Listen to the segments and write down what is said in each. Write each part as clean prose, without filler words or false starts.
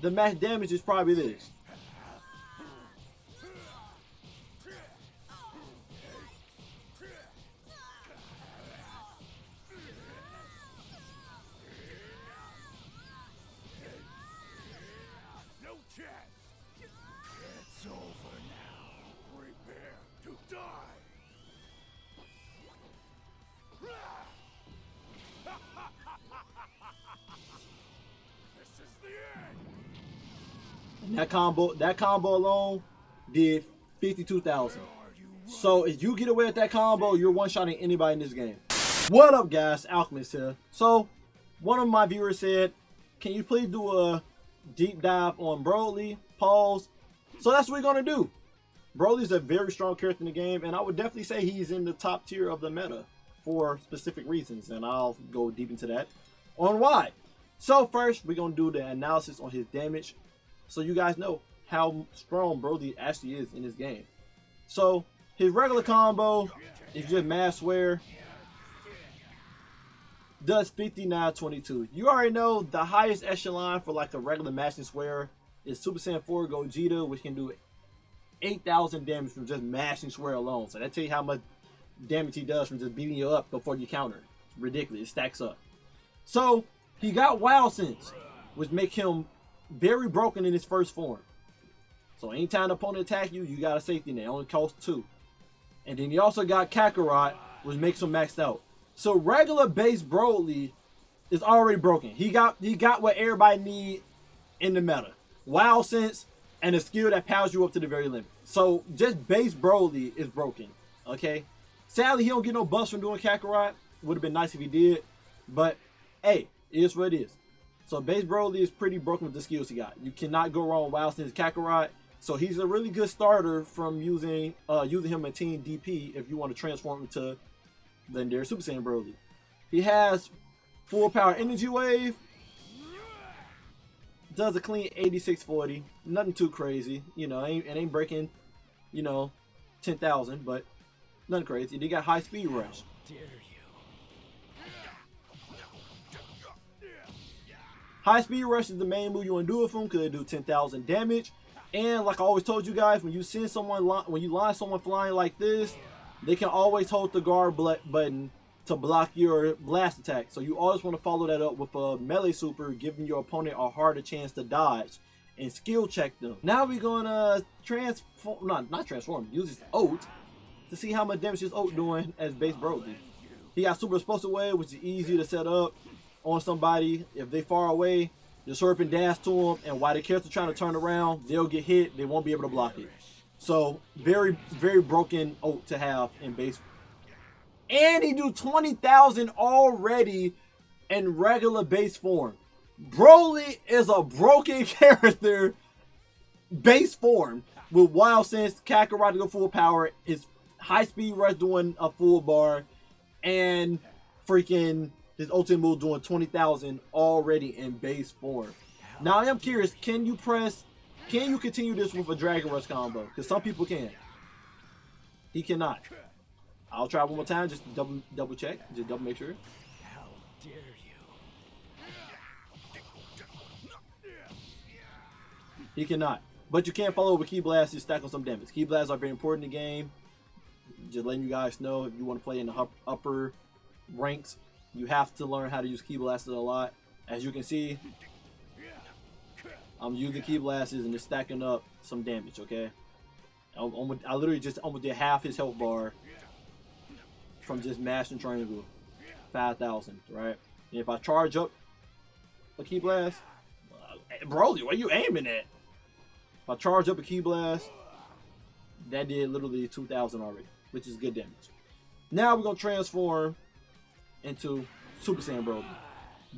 the max damage is probably this. It's over now. Prepare to die. This is the end. And that combo alone did 52,000. So if you get away with that combo, you're one-shotting anybody in this game. What up, guys? Alchemist here. So one of my viewers said, can you please do a deep dive on BROLY? Pause. So that's what we're gonna do. BROLY's a very strong character in the game, and I would definitely say he's in the top tier of the meta for specific reasons, and I'll go deep into that on why. So first, we're gonna do the analysis on his damage, so you guys know how strong BROLY actually is in this game. So his regular combo, if you just mass swear, does 5922. You already know the highest echelon for like a regular mashing swear is Super Saiyan 4 Gogeta, which can do 8,000 damage from just mashing swear alone. So that tell you how much damage he does from just beating you up before you counter. It's ridiculous. It stacks up. So he got Wild Sense, which make him very broken in his first form. So anytime the opponent attack you, you got a safety net. It only costs 2. And then he also got Kakarot, which makes him maxed out. So regular base BROLY is already broken. He got what everybody need in the meta. Wild Sense and a skill that powers you up to the very limit. So just base BROLY is broken. Okay. Sadly, he don't get no buffs from doing Kakarot. Would have been nice if he did. But hey, it is what it is. So base BROLY is pretty broken with the skills he got. You cannot go wrong with Wild Sense Kakarot. So he's a really good starter from using him in Team DP if you want to transform him to legendary Super Saiyan BROLY. He has full power energy wave. Does a clean 8640. Nothing too crazy. You know, it ain't breaking, you know, 10,000, but nothing crazy. He got high speed rush. High speed rush is the main move you want to do with him because they do 10,000 damage. And like I always told you guys, when you send someone, when you line someone flying like this, they can always hold the guard button to block your blast attack. So you always want to follow that up with a melee super, giving your opponent a harder chance to dodge and skill check them. Now we're gonna not transform, use his ult to see how much damage his ult doing as base BROLY. He got super explosive wave, which is easy to set up on somebody. If they far away, just hurry up and dash to them, and while the character trying to turn around, they'll get hit. They won't be able to block it. So very, very broken ult to have in base. And he do 20,000 already in regular base form. BROLY is a broken character base form with Wild Sense, Kakarot to go full power, his high speed rush doing a full bar, and freaking his ultimate move doing 20,000 already in base form. Now I am curious, can you continue this with a Dragon Rush combo? Because some people can. He cannot. I'll try one more time, just double check, just double make sure. How dare you? He cannot. But you can follow with Ki Blast to stack on some damage. Ki Blasts are very important in the game. Just letting you guys know, if you want to play in the upper ranks, you have to learn how to use Ki Blasts a lot. As you can see, I'm using Ki Blasts and it's stacking up some damage, okay? I literally just almost did half his health bar from just mashing triangle. 5,000, right? And if I charge up a Ki Blast, BROLY, where you aiming at? If I charge up a Ki Blast, that did literally 2,000 already, which is good damage. Now we're gonna transform into Super Saiyan BROLY.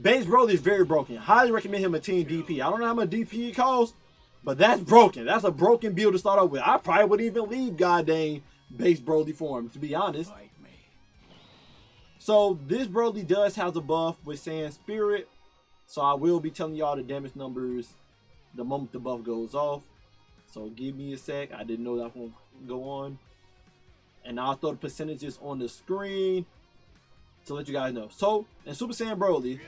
Base BROLY is very broken. Highly recommend him a Team DP. I don't know how much DP it costs, but that's broken. That's a broken build to start off with. I probably wouldn't even leave goddamn base BROLY form, to be honest. So this BROLY does have a buff with Saiyan Spirit. So I will be telling y'all the damage numbers the moment the buff goes off. So give me a sec. I didn't know that one would go on. And I'll throw the percentages on the screen to let you guys know. So in Super Saiyan BROLY,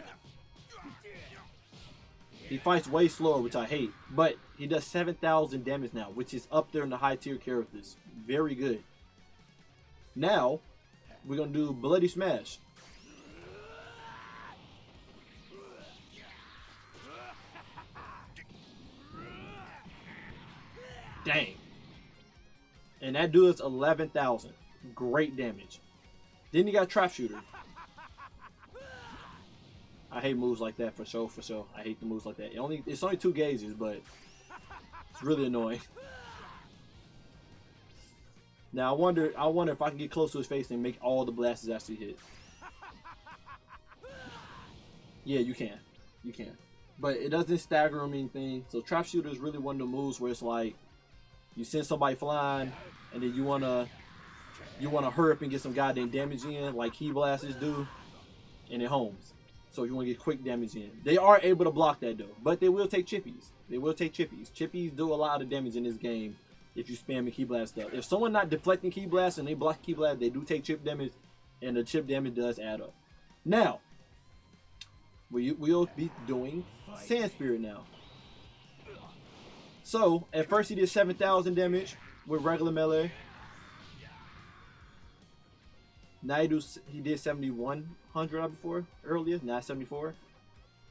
He fights way slower, which I hate. But he does 7,000 damage now, which is up there in the high tier characters. Very good. Now, we're going to do Bloody Smash. Dang. And that does 11,000. Great damage. Then you got Trap Shooter. I hate moves like that for sure, for sure. I hate the moves like that. It's only 2 gauges, but it's really annoying. Now I wonder if I can get close to his face and make all the blasts actually hit. Yeah, you can. You can. But it doesn't stagger him anything. So Trap Shooter is really one of the moves where it's like you send somebody flying and then you wanna hurry up and get some goddamn damage in like Key Blasters do, and it homes. So you want to get quick damage in. They are able to block that though, but they will take chippies. They will take chippies. Chippies do a lot of damage in this game if you spam the Key Blast stuff. If someone not deflecting Key Blast and they block Key Blast, they do take chip damage, and the chip damage does add up. Now, we'll be doing Sand Spirit now. So at first he did 7,000 damage with regular melee. Now he did 7,100 before earlier. Now 74.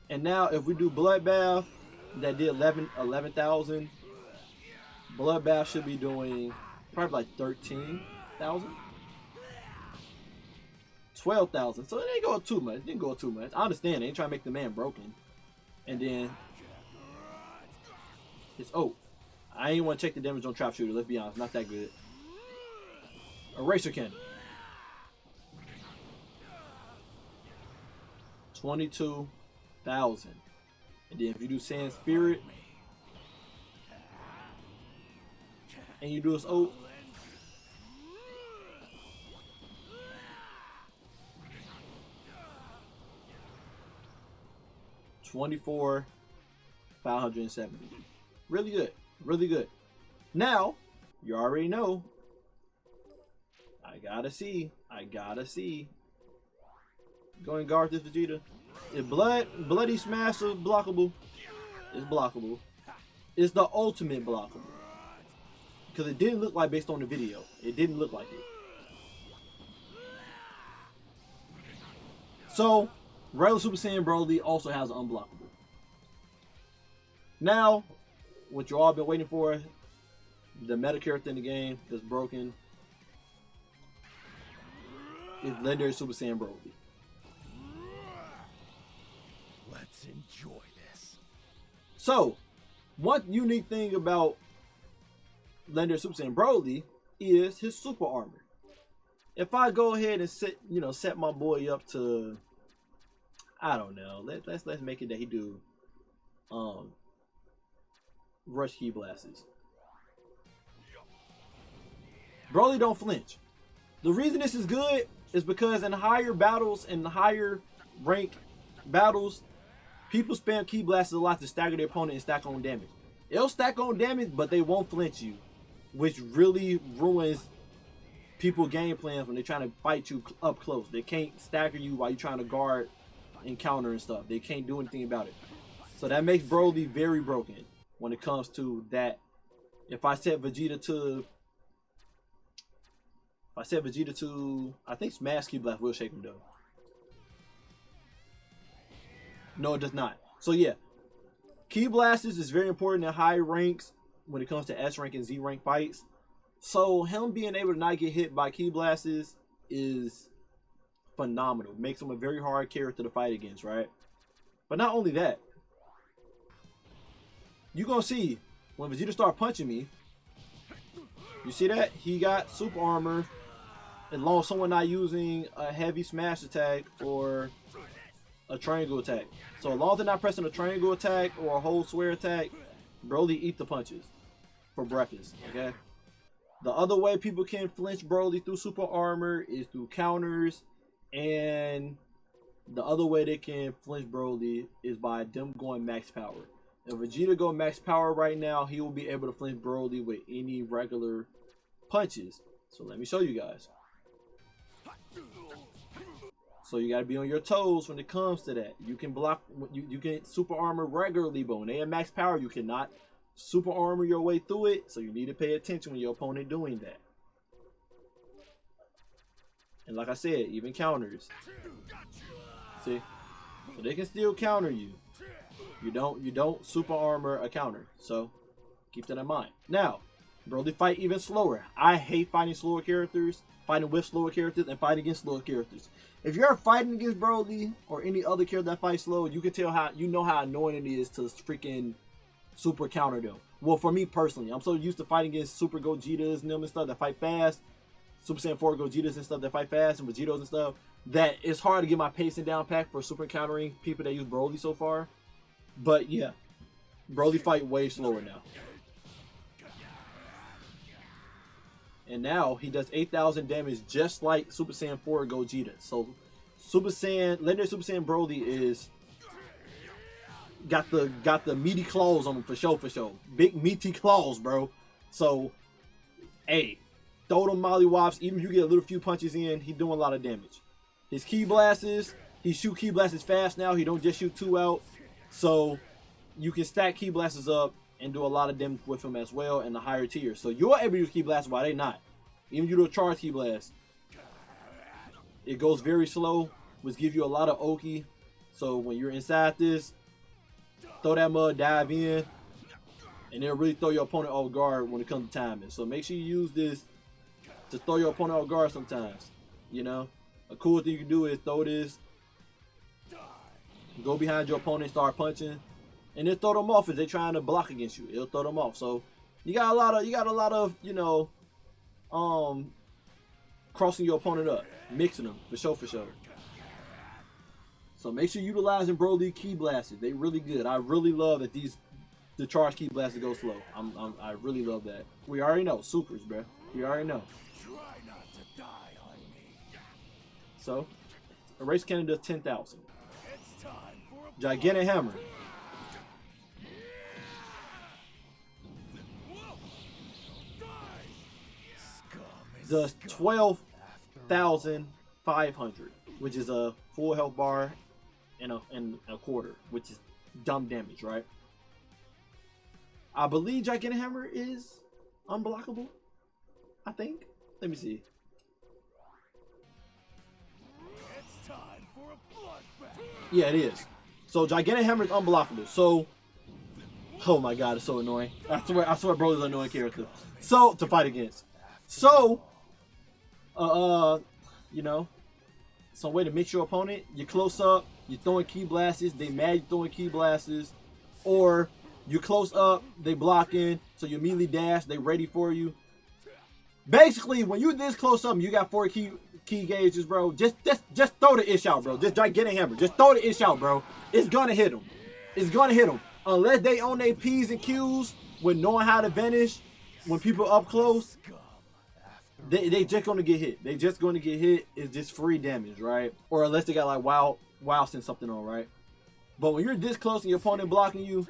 And now if we do Bloodbath, that did 11,000. Bloodbath should be doing probably like 13,000, 12,000. So it ain't going too much. It didn't go too much. I understand. They ain't trying to make the man broken. And then it's I ain't want to check the damage on Trap Shooter. Let's be honest, not that good. Eraser Cannon. 22,000. And then if you do Sand Spirit and you do his ult, $24,570. Really good. Really good. Now, you already know. I gotta see. Going guard this Vegeta. If Bloody Smash is blockable, it's blockable. It's the ultimate blockable. Because it didn't look like based on the video. It didn't look like it. So, regular Super Saiyan Broly also has an unblockable. Now, what you all been waiting for, the meta character in the game that's broken, is Legendary Super Saiyan Broly. Let's enjoy this. So, one unique thing about Legendary Super Saiyan Broly is his super armor. If I go ahead and set my boy up to, I don't know, let's make it that he do rush Key Blasts. Broly don't flinch. The reason this is good is because in higher battles and higher rank battles, people spam Key Blasts a lot to stagger their opponent and stack on damage. It'll stack on damage, but they won't flinch you, which really ruins people's game plans when they're trying to fight you up close. They can't stagger you while you're trying to guard and counter and stuff. They can't do anything about it. So that makes Broly very broken when it comes to that. If I set Vegeta to, I think Smash Key Blast will shake him though. No, it does not. So yeah, Key Blasts is very important in high ranks when it comes to S rank and Z rank fights. So him being able to not get hit by Key Blasts is phenomenal. Makes him a very hard character to fight against, right? But not only that, you're gonna see when Vegeta start punching me, you see that? He got super armor as long as someone not using a heavy smash attack or a triangle attack. So as long as they're not pressing a triangle attack or a whole square attack, Broly eat the punches for breakfast, okay? The other way people can flinch Broly through super armor is through counters, and the other way they can flinch Broly is by them going max power. If Vegeta go max power right now, he will be able to flinch Broly with any regular punches. So let me show you guys. So you gotta be on your toes when it comes to that. You can block, you can super armor regularly, but when they have max power, you cannot super armor your way through it. So you need to pay attention when your opponent doing that. And like I said, even counters. See? So they can still counter you. You don't super armor a counter. So keep that in mind. Now, Broly fight even slower. I hate fighting slower characters, fighting with slower characters, and fighting against slower characters. If you're fighting against Broly or any other character that fights slow, you can tell how how annoying it is to freaking super counter them. Well, for me personally, I'm so used to fighting against Super Gogetas and them and stuff that fight fast, Super Saiyan 4 Gogetas and stuff that fight fast, and Vegetos and stuff, that it's hard to get my pacing down pack for super countering people that use Broly so far. But yeah, Broly fight way slower now. And now he does 8,000 damage just like Super Saiyan 4 Gogeta. So Legendary Super Saiyan Broly is got the meaty claws on him for sure. Big meaty claws, bro. So hey, throw them mollywops. Even if you get a little few punches in, he's doing a lot of damage. His ki blasts, he shoot ki blasts fast now. He don't just shoot 2 out. So you can stack ki blasts up and do a lot of damage with him as well in the higher tiers. So you're able to use ki blasts while they not. Even if you do a charge ki blast, it goes very slow, which gives you a lot of Oki. So when you're inside this, throw that mud, dive in, and it'll really throw your opponent off guard when it comes to timing. So make sure you use this to throw your opponent off guard sometimes. You know, a cool thing you can do is throw this, go behind your opponent, start punching, and then throw them off if they're trying to block against you. It'll throw them off. So you got a lot of you know, crossing your opponent up, mixing them for sure. So make sure you're utilizing Broly ki blasts. They really good. I really love that the charge ki blasts go slow. I really love that. We already know supers, bro. We already know. Try not to die on me. So Erase Cannon does 10,000. It's time for a Gigantic Hammer does 12,500, which is a full health bar and a quarter, which is dumb damage, right? I believe Gigantic Hammer is unblockable. I think. Let me see. It's time for a bloodbath. Yeah, it is. So Gigantic Hammer is unblockable. So, oh my god, it's so annoying. I swear, Broly's an annoying character. So to fight against. So, you know, some way to mix your opponent. You close up, you're throwing ki blasts. They mad you throwing ki blasts, or you close up, they blocking, so you immediately dash. They ready for you. Basically, when you this close up, and you got 4 ki gauges, bro. Just throw the ish out, bro. Just Gigantic Hammer. Just throw the ish out, bro. It's gonna hit them. It's gonna hit them unless they own their P's and Q's with knowing how to vanish when people up close. They just gonna get hit. They just gonna get hit. It's just free damage, right? Or unless they got like wow send something on, right? But when you're this close and your opponent blocking you,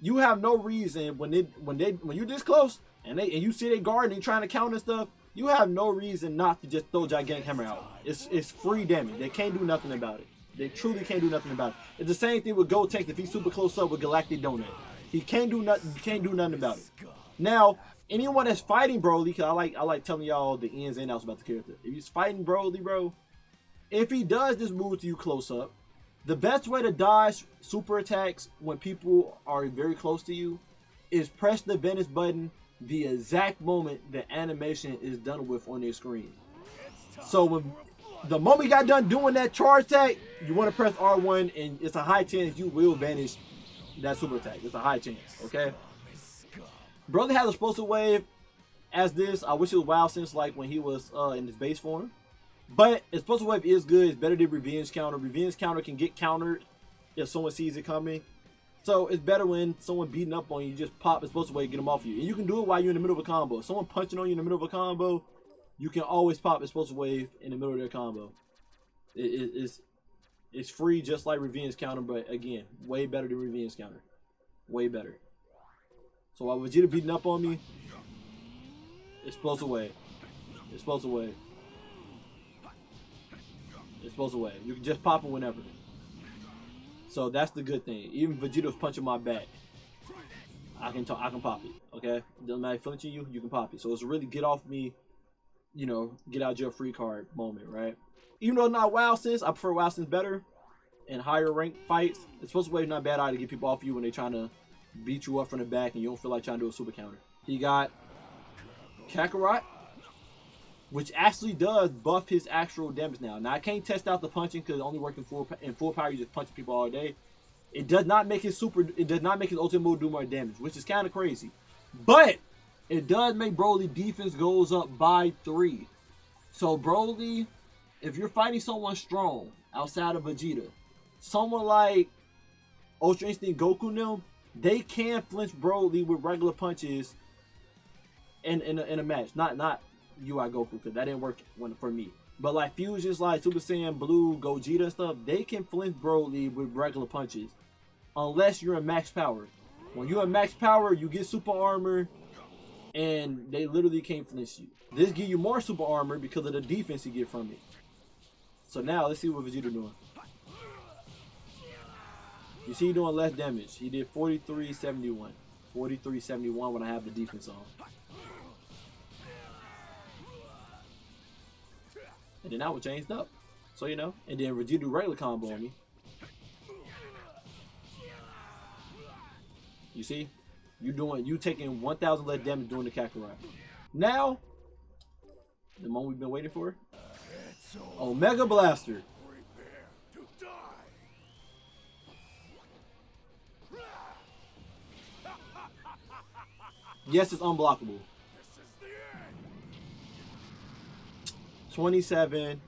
you have no reason when you're this close and you see they guard and they trying to counter stuff, you have no reason not to just throw Gigantic Hammer out. It's free damage. They can't do nothing about it. They truly can't do nothing about it. It's the same thing with Gotenks if he's super close up with Galactic Donut. He can't do nothing. You can't do nothing about it. Now, anyone that's fighting Broly, because I like telling y'all the ins and outs about the character. If he's fighting Broly, bro, if he does this move to you close up, the best way to dodge super attacks when people are very close to you is press the vanish button the exact moment the animation is done with on your screen. So when the moment you got done doing that charge attack, you want to press R1 and it's a high chance you will vanish that super attack. It's a high chance, okay? Broly has a explosive wave as this. I wish it was WoW since like when he was in his base form. But explosive wave is good. It's better than revenge counter. Revenge counter can get countered if someone sees it coming. So it's better when someone beating up on you, you just pop explosive wave, get them off you. And you can do it while you're in the middle of a combo. If someone punching on you in the middle of a combo, you can always pop explosive wave in the middle of their combo. It's free just like revenge counter, but again, way better than revenge counter. Way better. So while Vegeta beating up on me, explosive wave. Explosive wave. Explosive wave. You can just pop it whenever. So that's the good thing. Even Vegeta's punching my back, I can pop it. Okay, doesn't matter flinching you, you can pop it. So it's a really get off me, you know, get out jail free card moment, right? Even though it's not WoW Sense, I prefer WoW Sense better in higher rank fights. Explosive wave is not a bad idea to get people off you when they're trying to beat you up from the back and you don't feel like trying to do a super counter. He got Kakarot, which actually does buff his actual damage now. Now I can't test out the punching because it only works in full power. You just punch people all day. It does not make his ultimate move do more damage, which is kind of crazy. But it does make Broly defense goes up by 3. So Broly, if you're fighting someone strong outside of Vegeta, someone like Ultra Instinct Goku now, they can flinch Broly with regular punches in a match. Not UI Goku, because that didn't work for me. But like fusions like Super Saiyan Blue, Gogeta and stuff, they can flinch Broly with regular punches. Unless you're in max power. When you're in max power, you get super armor and they literally can't flinch you. This give you more super armor because of the defense you get from it. So now let's see what Vegeta doing. You see he doing less damage. He did 43.71. 43.71 when I have the defense on. And then that one changed up. So you know. And then Vegeta do regular combo on me. You see? You taking 1,000 less damage doing the Kakarot. Now, the moment we've been waiting for. Omega Blaster. Yes, it's unblockable. 27.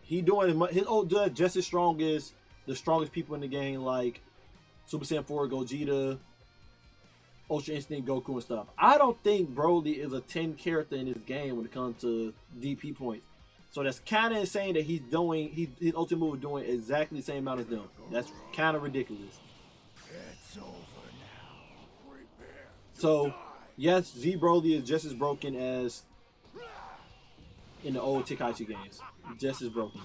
He doing his ult does just as strong as the strongest people in the game, like Super Saiyan 4 Gogeta, Ultra Instinct Goku and stuff. I don't think Broly is a 10 character in this game when it comes to DP points. So that's kind of insane that his ultimate move is doing exactly the same amount as them. That's kind of ridiculous. It's over now. Prepare. So yes, Z Broly is just as broken as in the old Tenkaichi games. Just as broken.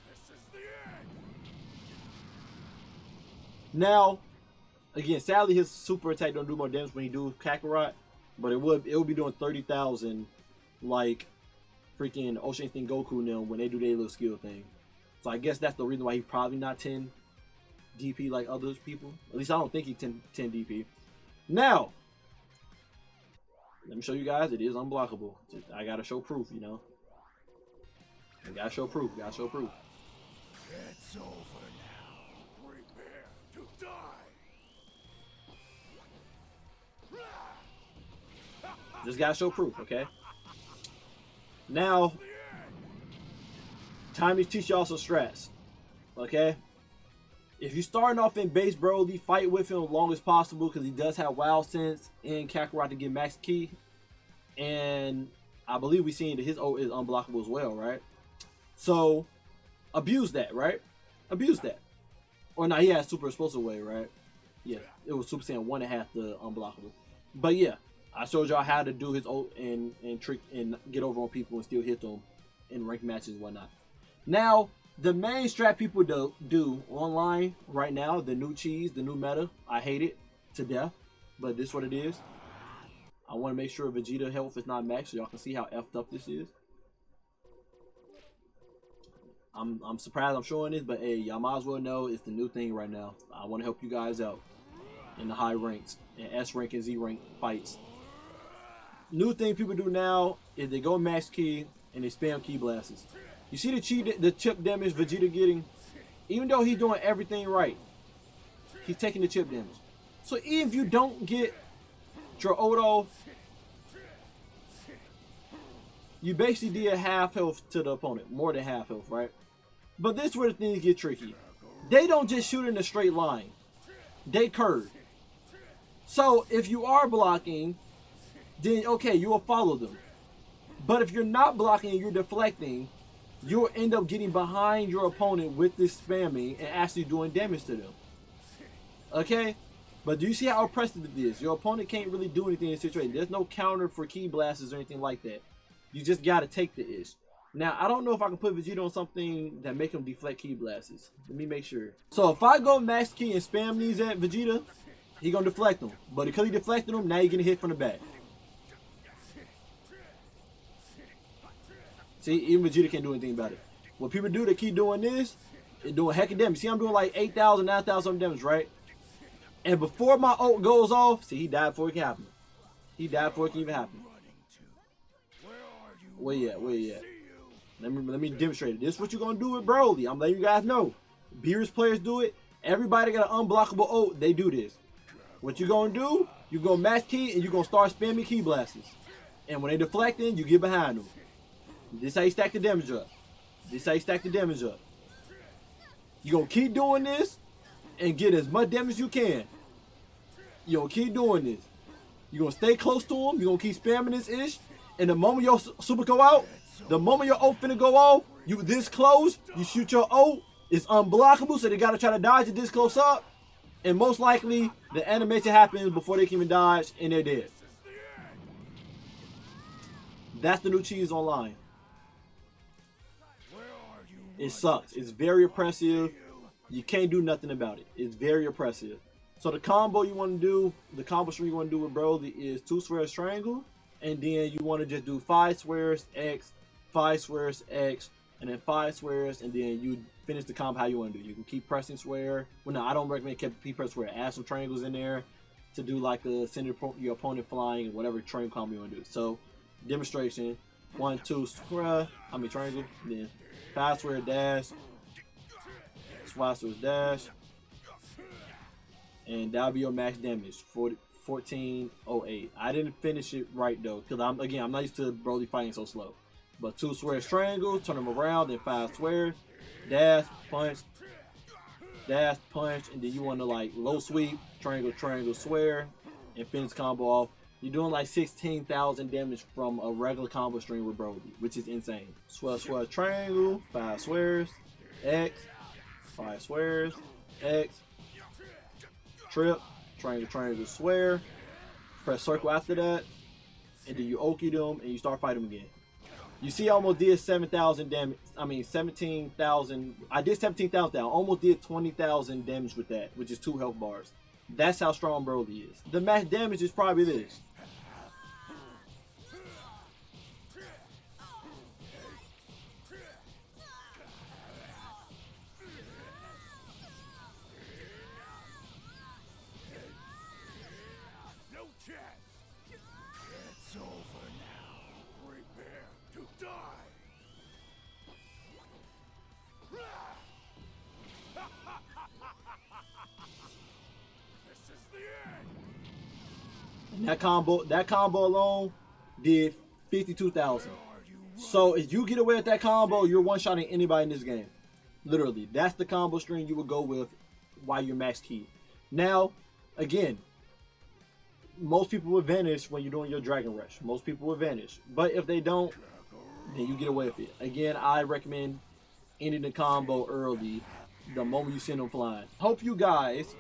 This is the end. Now, again, sadly his super attack don't do more damage when he do Kakarot, but it would be doing 30,000 like freaking Ultra Instinct Goku now when they do their little skill thing. So I guess that's the reason why he's probably not 10 DP like other people. At least I don't think he's 10 DP. Now, let me show you guys, it is unblockable. I gotta show proof, you know. I gotta show proof, It's over now. Prepare to die. Just gotta show proof, okay? Now, time to teach y'all some strats, okay? If you're starting off in base Broly, fight with him as long as possible because he does have WoW Sense and Kakarot to get max key. And I believe we've seen that his ult is unblockable as well, right? So, abuse that, right? Abuse that. Or no, he has super explosive wave, right? Yeah, it was Super Saiyan 1.5 the unblockable. But yeah, I showed y'all how to do his ult and trick and get over on people and still hit them in ranked matches and whatnot. Now, the main strat people do online right now, the new cheese, the new meta, I hate it to death, but this is what it is. I want to make sure Vegeta health is not maxed so y'all can see how effed up this is. I'm surprised I'm showing this, but hey, y'all might as well know it's the new thing right now. I want to help you guys out in the high ranks, in S rank and Z rank fights. New thing people do now is they go max key and they spam key blasts. You see the chip damage Vegeta getting? Even though he's doing everything right, he's taking the chip damage. So even if you don't get your auto, you basically did half health to the opponent, more than half health, right? But this is where the things get tricky. They don't just shoot in a straight line. They curve. So if you are blocking, then okay, you will follow them. But if you're not blocking and you're deflecting, you'll end up getting behind your opponent with this spamming and actually doing damage to them. Okay? But do you see how oppressive it is? Your opponent can't really do anything in this situation. There's no counter for key blasters or anything like that. You just gotta take the ish. Now, I don't know if I can put Vegeta on something that make him deflect Ki blasts. Let me make sure. So if I go max Ki and spam these at Vegeta, he gonna deflect them. But because he deflected them, now he getting hit from the back. See, even Vegeta can't do anything about it. What people do, they keep doing this, they're doing heck of damage. See, I'm doing like 8,000, 9,000 damage, right? And before my ult goes off, see, he died before it can happen. He died before it can even happen. Where you at? Where you at? Let me demonstrate it. This is what you're gonna do with Broly. I'm letting you guys know. Beerus players do it. Everybody got an unblockable ult. They do this. What you gonna do? You gonna max Ki and you gonna start spamming Ki blasts. And when they deflecting, you get behind them. This how you stack the damage up. This how you stack the damage up. You gonna keep doing this and get as much damage as you can. You gonna keep doing this. You gonna stay close to him. You gonna keep spamming this ish. And the moment your super go out, the moment your ult finna go off, you this close, you shoot your ult, it's unblockable, so they gotta try to dodge it this close up. And most likely, the animation happens before they can even dodge, and they're dead. That's the new cheese online. It sucks. It's very oppressive. You can't do nothing about it. It's very oppressive. So the combo you want to do, the combo string you want to do with Broly is 2 swears triangle. And then you want to just do 5 swears X, 5 swears X, and then 5 swears, and then you finish the combo how you want to do. You can keep pressing swear. Well, no, I don't recommend keep pressing swear. Add some triangles in there to do like the send your opponent flying, whatever triangle combo you want to do. So demonstration: 1, 2 square. Triangle. Then 5 swear dash, 5 swear dash, and that'll be your max damage. 1408. I didn't finish it right though, because I'm not used to Broly fighting so slow. But 2 swears triangle, turn them around, then 5 swears, dash, punch, and then you want to like low sweep, triangle, triangle, swear, and finish combo off. You're doing like 16,000 damage from a regular combo string with Broly, which is insane. Swear, triangle, 5 swears, X, 5 swears, X, trip, triangle, triangle, swear, press circle after that, and then you Oki them and you start fighting them again. You see, I almost did 7,000 damage. 17,000. I did 17,000 down. Almost did 20,000 damage with that, which is 2 health bars. That's how strong Broly is. The max damage is probably this. It's over now. Prepare to die. This is the end. And that combo alone did 52,000. So if you get away with that combo, you're one-shotting anybody in this game. Literally, that's the combo string you would go with while you're max Ki. Now, again, most people will vanish when you're doing your Dragon Rush. Most people will vanish. But if they don't, then you get away with it. Again, I recommend ending the combo early, the moment you send them flying. Hope you guys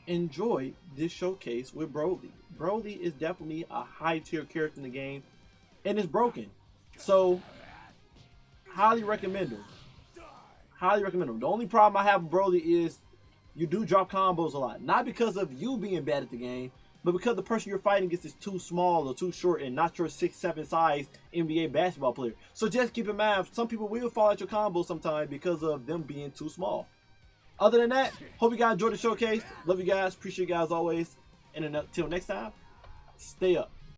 enjoyed this showcase with Broly. Broly is definitely a high tier character in the game, and it's broken. So, highly recommend him. Highly recommend him. The only problem I have with Broly is you do drop combos a lot. Not because of you being bad at the game, but because the person you're fighting against is too small or too short and not your 6'7" size NBA basketball player. So just keep in mind, some people will fall at your combos sometimes because of them being too small. Other than that, hope you guys enjoyed the showcase. Love you guys. Appreciate you guys always. And until next time, stay up.